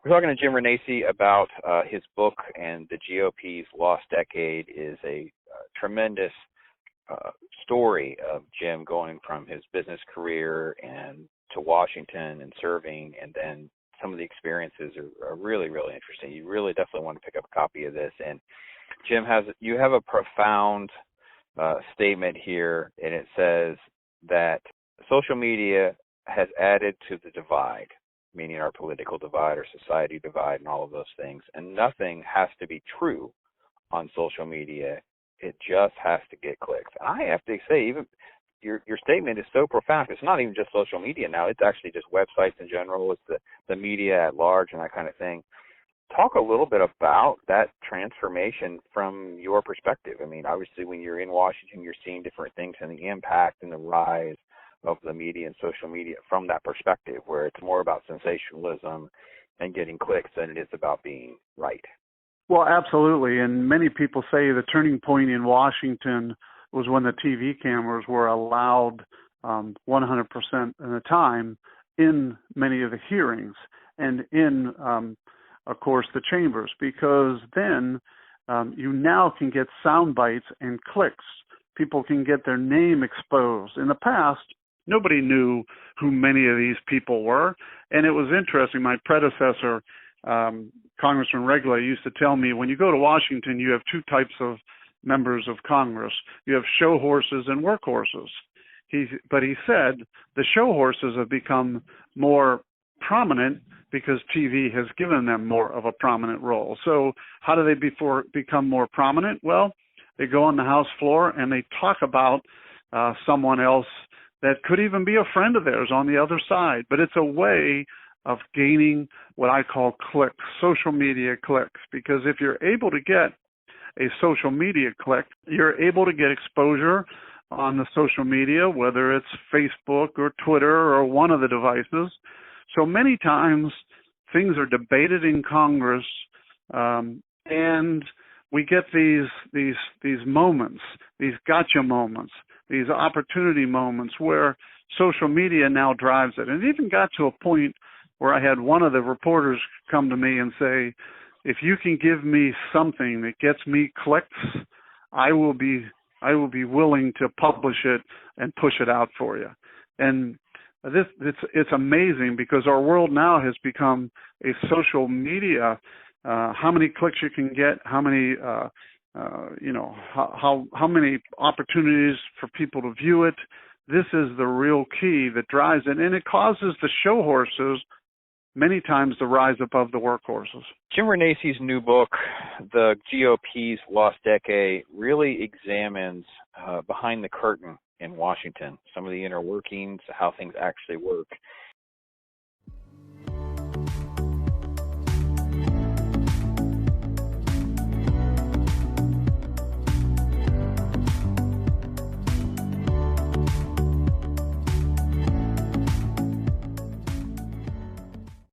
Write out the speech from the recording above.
We're talking to Jim Renacci about his book, and the GOP's Lost Decade is a tremendous story of Jim going from his business career and to Washington and serving, and then some of the experiences are really, really interesting. You really definitely want to pick up a copy of this. And Jim, you have a profound statement here, and it says that social media has added to the divide, meaning our political divide, our society divide, and all of those things. And nothing has to be true on social media. It just has to get clicks. And I have to say, even your statement is so profound. It's not even just social media now. It's actually just websites in general. It's the media at large and that kind of thing. Talk a little bit about that transformation from your perspective. I mean, obviously, when you're in Washington, you're seeing different things and the impact and the rise of the media and social media from that perspective, where it's more about sensationalism and getting clicks than it is about being right. Well, absolutely. And many people say the turning point in Washington was when the TV cameras were allowed 100% of the time in many of the hearings and in, of course, the chambers, because then you now can get sound bites and clicks. People can get their name exposed. In the past, nobody knew who many of these people were. And it was interesting. My predecessor, Congressman Renacci, used to tell me, when you go to Washington, you have two types of members of Congress. You have Showhorses and Workhorses. But he said the Showhorses have become more prominent because TV has given them more of a prominent role. So how do they become more prominent? Well, they go on the House floor and they talk about someone else that could even be a friend of theirs on the other side. But it's a way of gaining what I call clicks, social media clicks, because if you're able to get a social media click, you're able to get exposure on the social media, whether it's Facebook or Twitter or one of the devices. So many times things are debated in Congress, and we get these moments, these gotcha moments, these opportunity moments where social media now drives it. And it even got to a point where I had one of the reporters come to me and say, if you can give me something that gets me clicks, I will be willing to publish it and push it out for you. And it's amazing because our world now has become a social media. How many clicks you can get, how many how many opportunities for people to view it. This is the real key that drives it, and it causes the show horses many times to rise above the workhorses. Jim Renacci's new book, The GOP's Lost Decade, really examines behind the curtain in Washington, some of the inner workings, how things actually work.